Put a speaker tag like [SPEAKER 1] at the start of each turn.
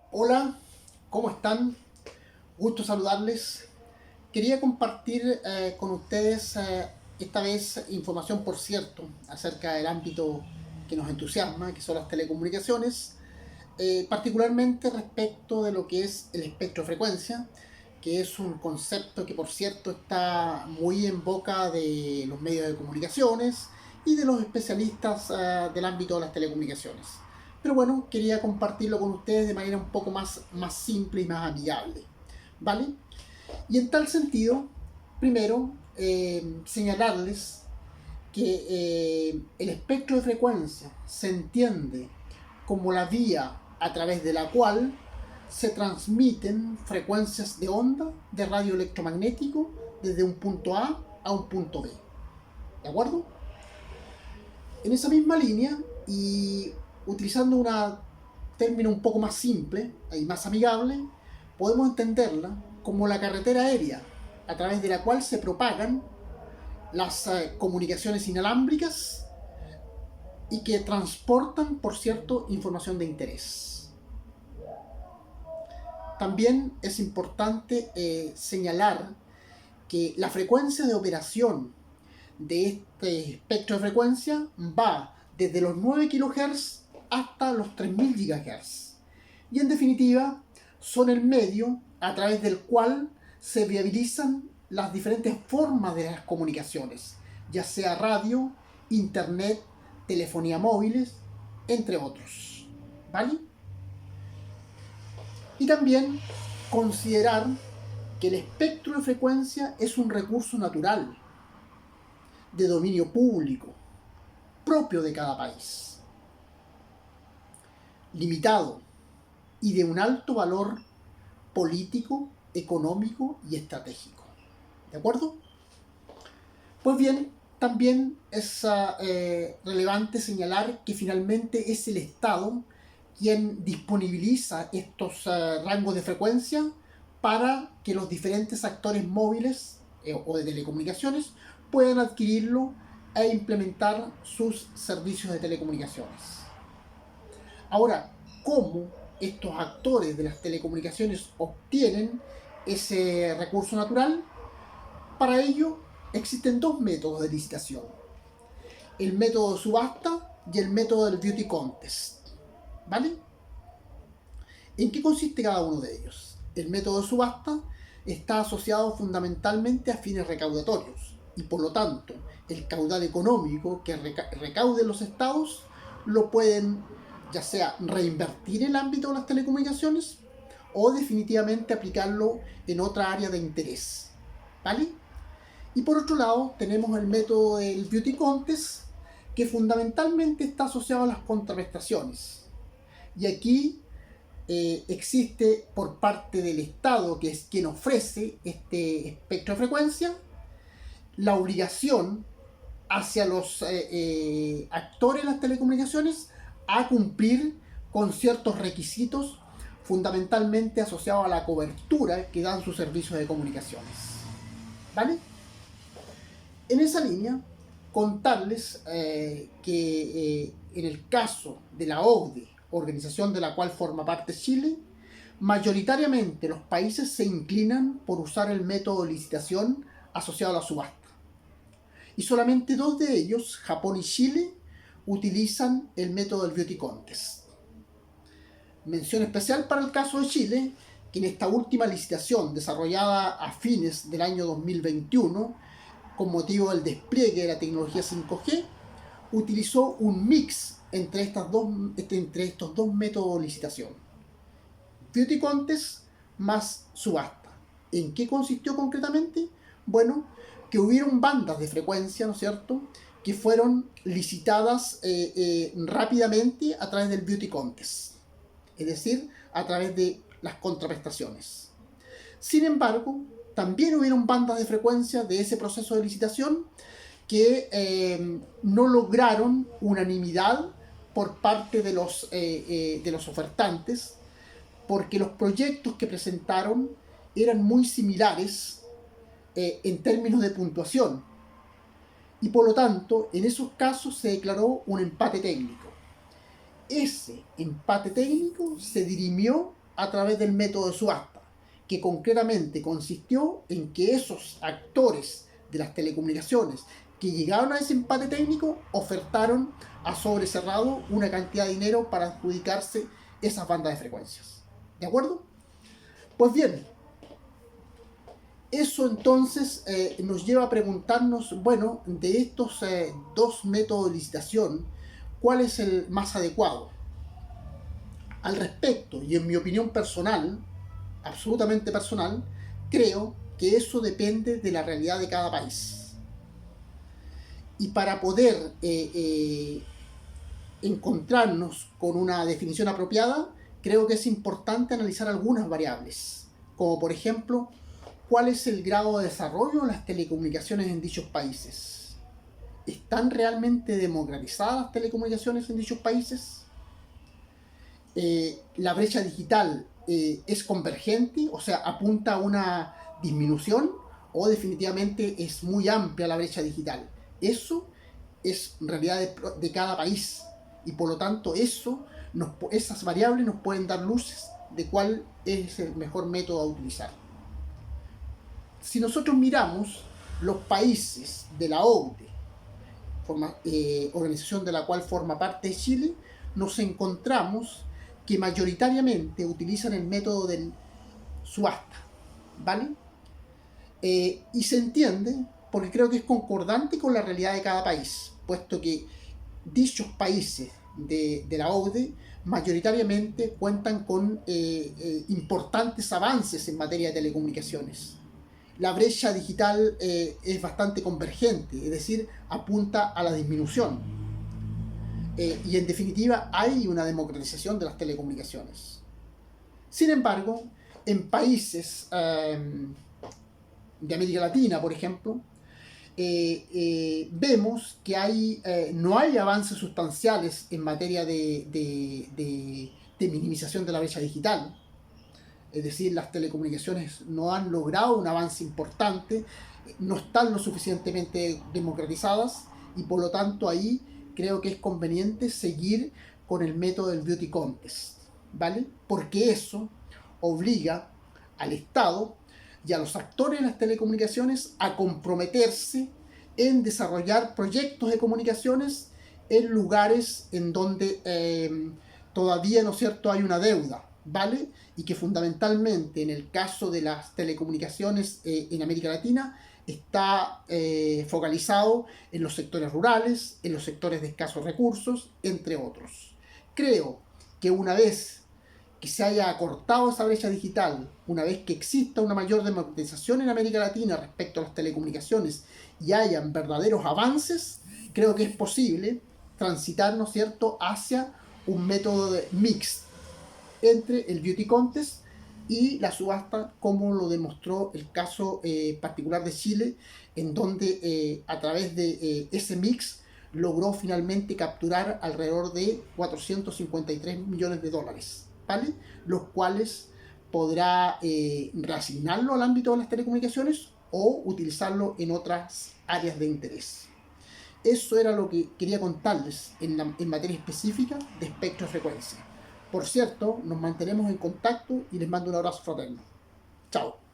[SPEAKER 1] Hola, ¿cómo están? Gusto saludarles. Quería compartir con ustedes esta vez información, por cierto, acerca del ámbito que nos entusiasma, que son las telecomunicaciones, particularmente respecto de lo que es el espectro de frecuencia, que es un concepto que, por cierto, está muy en boca de los medios de comunicaciones y de los especialistas del ámbito de las telecomunicaciones. Pero bueno, quería compartirlo con ustedes de manera un poco más simple y más amigable. ¿Vale? Y en tal sentido, primero, señalarles que el espectro de frecuencia se entiende como la vía a través de la cual se transmiten frecuencias de onda de radio electromagnético desde un punto A un punto B. ¿De acuerdo? En esa misma línea y utilizando un término un poco más simple y más amigable, podemos entenderla como la carretera aérea a través de la cual se propagan las comunicaciones inalámbricas y que transportan, por cierto, información de interés. También es importante señalar que la frecuencia de operación de este espectro de frecuencia va desde los 9 kHz hasta los 3000 GHz. Y en definitiva, son el medio a través del cual se viabilizan las diferentes formas de las comunicaciones, ya sea radio, internet, telefonía móviles, entre otros. ¿Vale? Y también considerar que el espectro de frecuencia es un recurso natural de dominio público, propio de cada país, limitado y de un alto valor político, económico y estratégico. ¿De acuerdo? Pues bien, también es relevante señalar que finalmente es el Estado quien disponibiliza estos rangos de frecuencia para que los diferentes actores móviles o de telecomunicaciones puedan adquirirlo e implementar sus servicios de telecomunicaciones. Ahora, ¿cómo estos actores de las telecomunicaciones obtienen ese recurso natural? Para ello existen dos métodos de licitación: el método de subasta y el método del beauty contest. ¿Vale? ¿En qué consiste cada uno de ellos? El método de subasta está asociado fundamentalmente a fines recaudatorios y por lo tanto el caudal económico que recauden los estados lo pueden ya sea reinvertir en el ámbito de las telecomunicaciones o definitivamente aplicarlo en otra área de interés. ¿Vale? Y por otro lado tenemos el método del beauty contest, que fundamentalmente está asociado a las contraprestaciones. Y aquí existe por parte del Estado, que es quien ofrece este espectro de frecuencia, la obligación hacia los actores de las telecomunicaciones a cumplir con ciertos requisitos fundamentalmente asociados a la cobertura que dan sus servicios de comunicaciones. ¿Vale? En esa línea, contarles que en el caso de la OCDE, organización de la cual forma parte Chile, mayoritariamente los países se inclinan por usar el método de licitación asociado a la subasta. Y solamente dos de ellos, Japón y Chile, utilizan el método del beauty contest. Mención especial para el caso de Chile, que en esta última licitación desarrollada a fines del año 2021, con motivo del despliegue de la tecnología 5G, utilizó un mix entre estos dos métodos de licitación: beauty contest más subasta. ¿En qué consistió concretamente? Bueno, que hubieron bandas de frecuencia, ¿no es cierto?, que fueron licitadas rápidamente a través del beauty contest, es decir, a través de las contraprestaciones. Sin embargo, también hubieron bandas de frecuencia de ese proceso de licitación que no lograron unanimidad por parte de los ofertantes, porque los proyectos que presentaron eran muy similares en términos de puntuación, y por lo tanto en esos casos se declaró un empate técnico. Ese empate técnico se dirimió a través del método de subasta, que concretamente consistió en que esos actores de las telecomunicaciones que llegaron a ese empate técnico ofertaron a sobre cerrado una cantidad de dinero para adjudicarse esas bandas de frecuencias. ¿De acuerdo? Pues bien, eso entonces nos lleva a preguntarnos, bueno, de estos dos métodos de licitación, ¿cuál es el más adecuado? Al respecto, y en mi opinión personal, absolutamente personal, creo que eso depende de la realidad de cada país. Y para poder encontrarnos con una definición apropiada, creo que es importante analizar algunas variables, como por ejemplo, ¿cuál es el grado de desarrollo de las telecomunicaciones en dichos países? ¿Están realmente democratizadas las telecomunicaciones en dichos países? ¿La brecha digital es convergente, o sea, apunta a una disminución, o definitivamente es muy amplia la brecha digital? Eso es realidad de cada país, y por lo tanto esas variables nos pueden dar luces de cuál es el mejor método a utilizar. Si nosotros miramos los países de la OCDE, organización de la cual forma parte Chile, nos encontramos que mayoritariamente utilizan el método del subasta, ¿vale? Y se entiende porque creo que es concordante con la realidad de cada país, puesto que dichos países de la OCDE mayoritariamente cuentan con importantes avances en materia de telecomunicaciones. La brecha digital es bastante convergente, es decir, apunta a la disminución. Y en definitiva hay una democratización de las telecomunicaciones. Sin embargo, en países de América Latina, por ejemplo, vemos que no hay avances sustanciales en materia de minimización de la brecha digital. Es decir, las telecomunicaciones no han logrado un avance importante, no están lo suficientemente democratizadas, y por lo tanto ahí creo que es conveniente seguir con el método del beauty contest, ¿vale? Porque eso obliga al Estado y a los actores de las telecomunicaciones a comprometerse en desarrollar proyectos de comunicaciones en lugares en donde todavía, ¿no es cierto?, hay una deuda, ¿vale? Y que fundamentalmente en el caso de las telecomunicaciones en América Latina está focalizado en los sectores rurales, en los sectores de escasos recursos, entre otros. Creo que una vez que se haya acortado esa brecha digital, una vez que exista una mayor democratización en América Latina respecto a las telecomunicaciones y hayan verdaderos avances, creo que es posible transitar, ¿no es cierto?, hacia un método de mix entre el beauty contest y la subasta, como lo demostró el caso particular de Chile, en donde a través de ese mix logró finalmente capturar alrededor de 453 millones de dólares, ¿vale? Los cuales podrá reasignarlo al ámbito de las telecomunicaciones o utilizarlo en otras áreas de interés. Eso era lo que quería contarles en materia específica de espectro de frecuencia. Por cierto, nos mantenemos en contacto y les mando un abrazo fraterno. Chao.